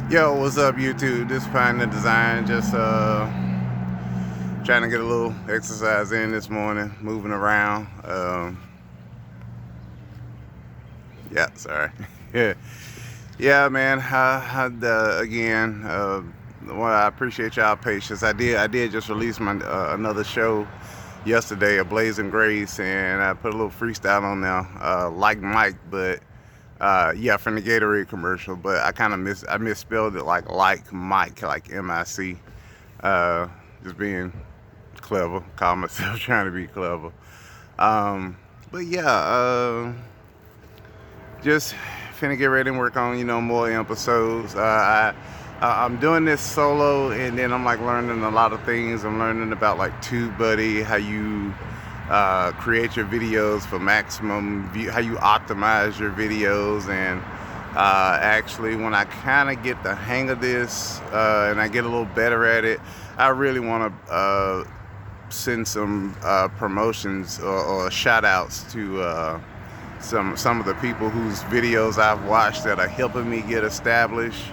Yo, what's up, YouTube? This is Pioneer Design. Just trying to get a little exercise in this morning, moving around. Yeah, sorry. Yeah, yeah, man. Again, well, I appreciate y'all patience. I did just release my another show yesterday, A Blazing Grace, and I put a little freestyle on there, like Mike, but yeah, from the Gatorade commercial. But I misspelled it like Mike, like MIC. Just being clever. Call myself trying to be clever. But yeah, just finna get ready and work on more episodes. I'm doing this solo, and then I'm like learning a lot of things. I'm learning about like TubeBuddy, how you create your videos for maximum view, how you optimize your videos, and actually when I kind of get the hang of this and I get a little better at it, I really want to send some promotions or shout outs to some of the people whose videos I've watched that are helping me get established,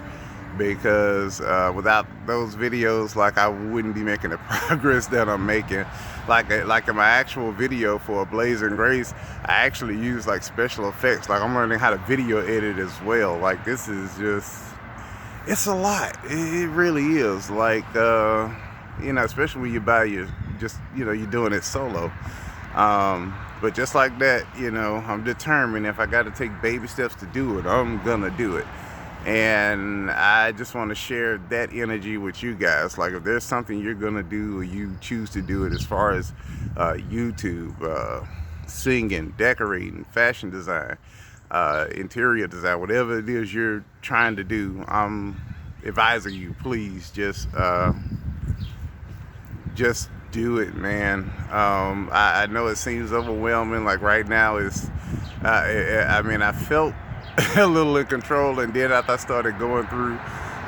because without those videos, like, I wouldn't be making the progress that I'm making. Like in my actual video for A Blazing Grace, I actually use like special effects. Like, I'm learning how to video edit as well. Like, this is just, it's a lot. It really is. Like, especially when you buy your, just, you're doing it solo. But just like that, I'm determined if I got to take baby steps to do it, I'm gonna do it. And I just want to share that energy with you guys. Like, if there's something you're gonna do, or you choose to do it, as far as YouTube, singing, decorating, fashion design, interior design, whatever it is you're trying to do, I'm advising you, please just do it, man. I know it seems overwhelming. Like right now, I felt a little in control, and then after I started going through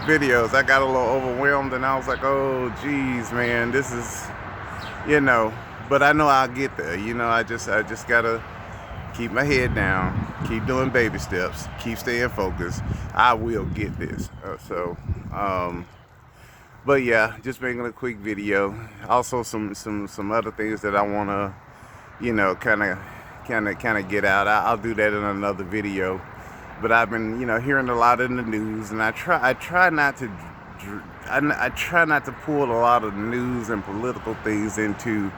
videos, I got a little overwhelmed, and I was like, oh geez, man, this is, but I know I'll get there. I just gotta keep my head down, keep doing baby steps, keep staying focused. I will get this. But yeah, just making a quick video. Also some other things that I want to, kind of get out. I'll do that in another video. But I've been, hearing a lot in the news, and I try not to pull a lot of news and political things into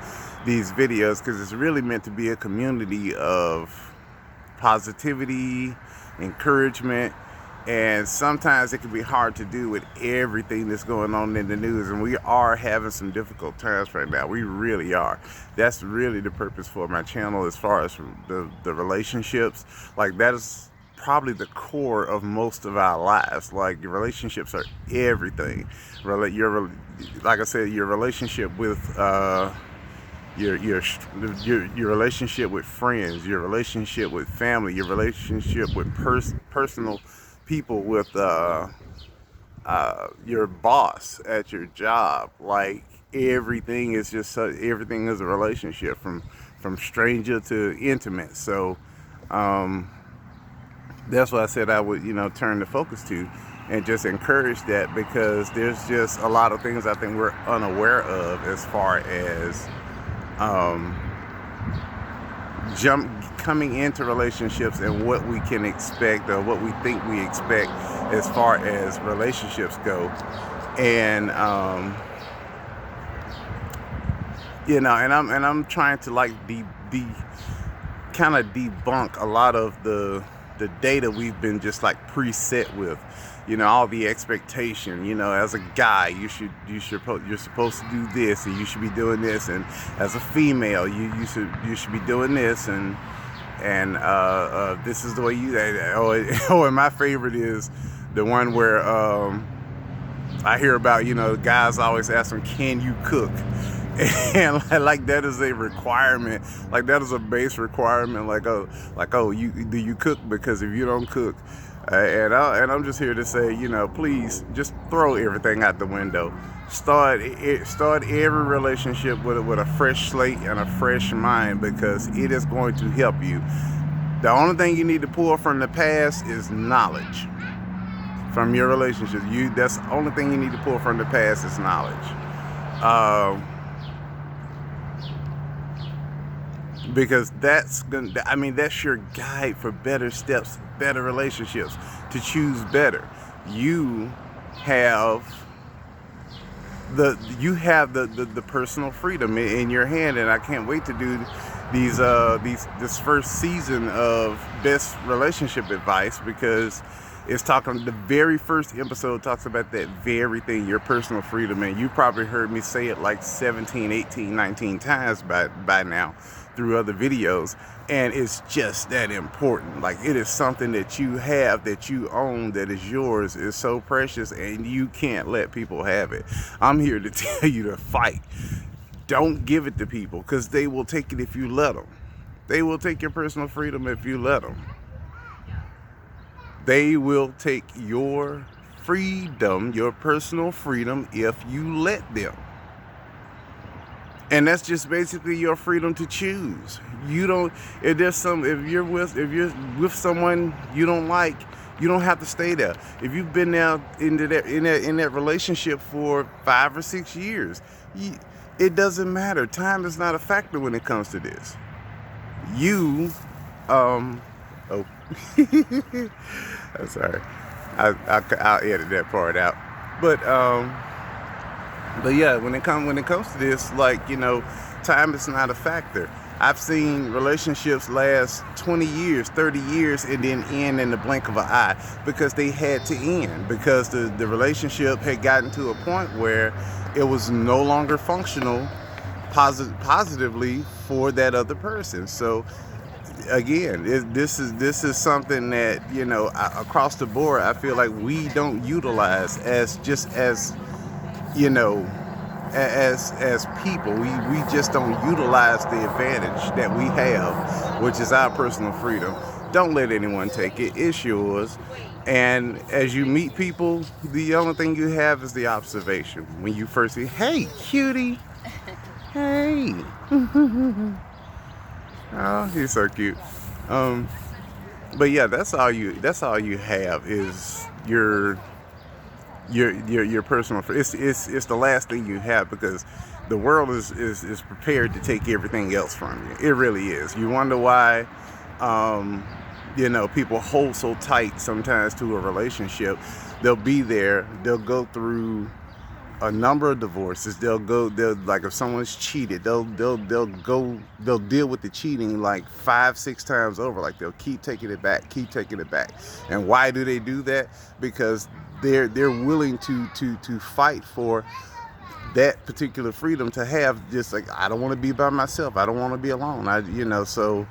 these videos, because it's really meant to be a community of positivity, encouragement. And sometimes it can be hard to do with everything that's going on in the news. And we are having some difficult times right now. We really are. That's really the purpose for my channel, as far as the relationships. Like, that is probably the core of most of our lives. Like, your relationships are everything. Like I said, your relationship with your relationship with friends, your relationship with family, your relationship with personal people, with your boss at your job. Like, everything is everything is a relationship, from stranger to intimate. So that's what I said I would turn the focus to, and just encourage that, because there's just a lot of things I think we're unaware of, as far as coming into relationships, and what we can expect, or what we think we expect, as far as relationships go. And and I'm trying to, like, kind of debunk a lot of the data we've been just like preset with. All the expectation. As a guy, you're supposed to do this, and you should be doing this, and as a female, you should be doing this, and this is the way you. And my favorite is the one where I hear about, guys always ask them, "Can you cook?" And like that is a requirement. Like, that is a base requirement. Like, do you cook? Because if you don't cook, and I'm just here to say, please just throw everything out the window. Start every relationship with a fresh slate and a fresh mind, because it is going to help you. The only thing you need to pull from the past is knowledge. from your relationships. That's the only thing you need to pull from the past is knowledge. Because that's your guide for better steps, better relationships, to choose better. You have the personal freedom in your hand, and I can't wait to do this first season of best relationship advice, because it's talking, the very first episode talks about that very thing, your personal freedom. And you probably heard me say it like 17, 18, 19 times by now through other videos. And it's just that important. Like, it is something that you have, that you own, that is yours, is so precious, and you can't let people have it. I'm here to tell you to fight. Don't give it to people, because they will take it if you let them. They will take your personal freedom if you let them. They will take your freedom, your personal freedom, if you let them. And that's just basically your freedom to choose. You don't, if you're with someone you don't like, you don't have to stay there. If you've been now in that relationship for 5 or 6 years, it doesn't matter. Time is not a factor when it comes to this. I'm sorry. I'll edit that part out. But yeah, when it comes to this, like, time is not a factor. I've seen relationships last 20 years, 30 years, and then end in the blink of an eye, because they had to end, because the relationship had gotten to a point where it was no longer functional positively for that other person. So again, this is something that, across the board, I feel like we don't utilize as people. We just don't utilize the advantage that we have, which is our personal freedom. Don't let anyone take it. It's yours. And as you meet people, the only thing you have is the observation. When you first see, hey, cutie, hey. Oh, he's so cute. But yeah, that's all you have is your personal. It's the last thing you have, because the world is prepared to take everything else from you. It really is. You wonder why people hold so tight sometimes to a relationship. They'll be there, they'll go through a number of divorces. They'll like, if someone's cheated, they'll deal with the cheating like 5-6 times over. Like, they'll keep taking it back. And why do they do that? Because they're willing to fight for that particular freedom, to have, just like, I don't want to be by myself, I don't want to be alone. So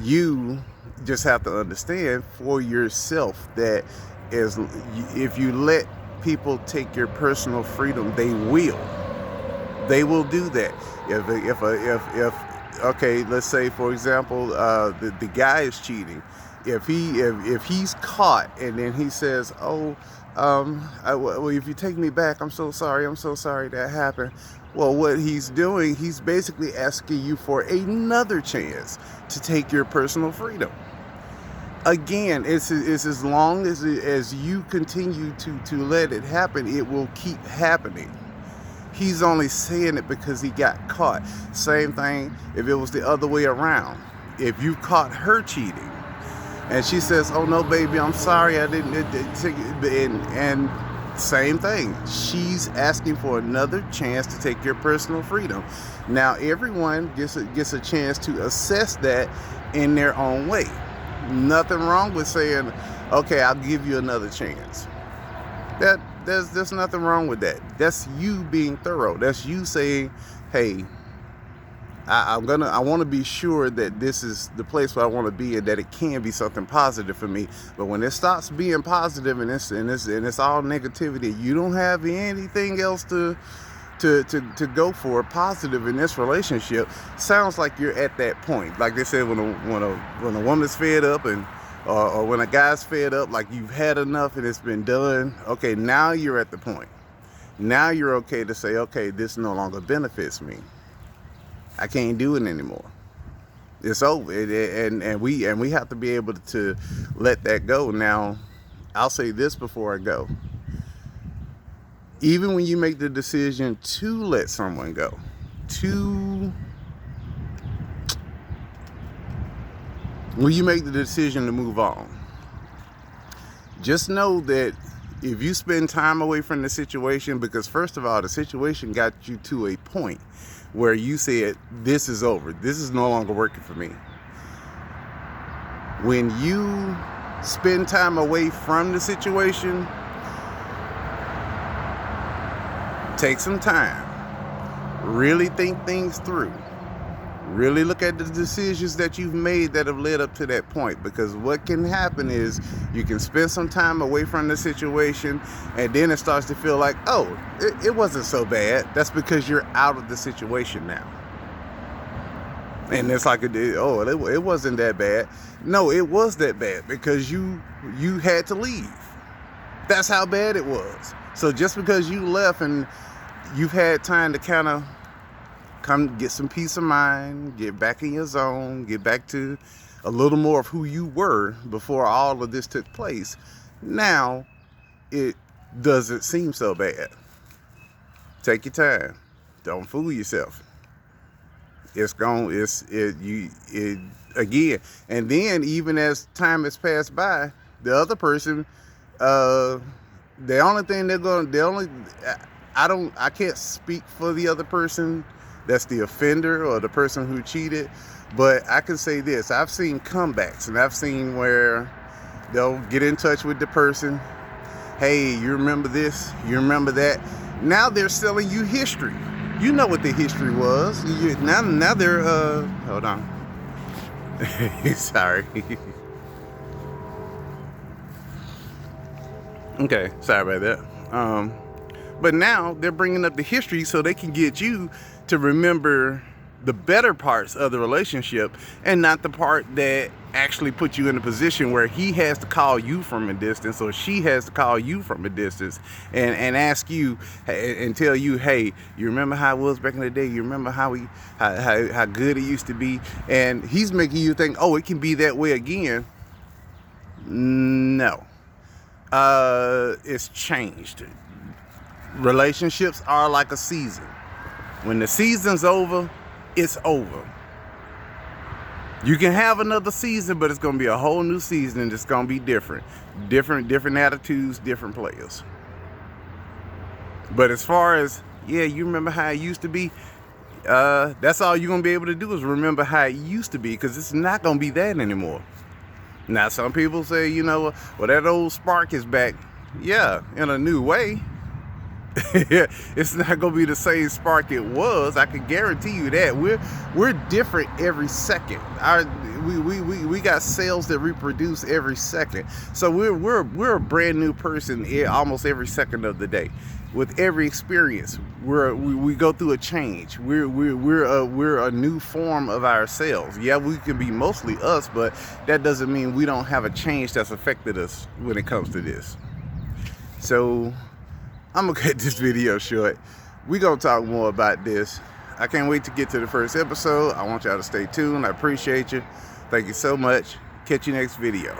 you just have to understand for yourself that if you let people take your personal freedom, they will do that. If okay, let's say, for example, the guy is cheating. If he's caught and then he says, well, if you take me back, I'm so sorry that happened. Well, what he's doing, he's basically asking you for another chance to take your personal freedom. Again, it's as long as you continue to let it happen, it will keep happening. He's only saying it because he got caught. Same thing if it was the other way around. If you caught her cheating and she says, oh no, baby, I'm sorry, I didn't, and same thing. She's asking for another chance to take your personal freedom. Now, everyone gets a chance to assess that in their own way. Nothing wrong with saying, okay, I'll give you another chance. There's nothing wrong with that. That's you being thorough. That's you saying, hey, I want to be sure that this is the place where I want to be, and that it can be something positive for me. But when it stops being positive and it's all negativity, you don't have anything else to go for positive in this relationship. Sounds like you're at that point. Like they said, when a woman's fed up, and or when a guy's fed up, like, you've had enough and it's been done. Okay, now you're at the point. Now you're okay to say, okay, this no longer benefits me. I can't do it anymore. It's over. And we have to be able to let that go. Now, I'll say this before I go. Even when you make the decision to let someone go, when you make the decision to move on, just know that if you spend time away from the situation, because first of all, the situation got you to a point where you said, this is over. This is no longer working for me. When you spend time away from the situation, take some time. Really think things through. Really look at the decisions that you've made that have led up to that point, because what can happen is you can spend some time away from the situation and then it starts to feel like, oh, it wasn't so bad. That's because you're out of the situation now. And it's like, it wasn't that bad. No, it was that bad because you had to leave. That's how bad it was. So just because you left and you've had time to kind of come get some peace of mind, get back in your zone, get back to a little more of who you were before all of this took place, now it doesn't seem so bad. Take your time. Don't fool yourself. Again. And then even as time has passed by, the other person, I can't speak for the other person that's the offender or the person who cheated, but I can say this: I've seen comebacks, and I've seen where they'll get in touch with the person. Hey, you remember this? You remember that? Now they're selling you history. You know what the history was. Now they're hold on. Sorry. Okay, sorry about that. But now they're bringing up the history so they can get you to remember the better parts of the relationship and not the part that actually put you in a position where he has to call you from a distance or she has to call you from a distance and ask you and tell you, hey, you remember how it was back in the day? You remember how good it used to be? And he's making you think, oh, it can be that way again. No. It's changed. Relationships are like a season. When the season's over, it's over. You can have another season, but it's going to be a whole new season and it's going to be different. Different attitudes, different players. But as far as, yeah, you remember how it used to be, that's all you're going to be able to do is remember how it used to be, because it's not going to be that anymore. Now, some people say, well, that old spark is back. Yeah, in a new way. It's not gonna be the same spark it was. I can guarantee you that. We're different every second. We got cells that reproduce every second. So we're a brand new person almost every second of the day. With every experience, we go through a change. We're a new form of ourselves. Yeah, we can be mostly us, but that doesn't mean we don't have a change that's affected us when it comes to this. So I'm gonna cut this video short. We're gonna talk more about this. I can't wait to get to the first episode. I want y'all to stay tuned. I appreciate you. Thank you so much. Catch you next video.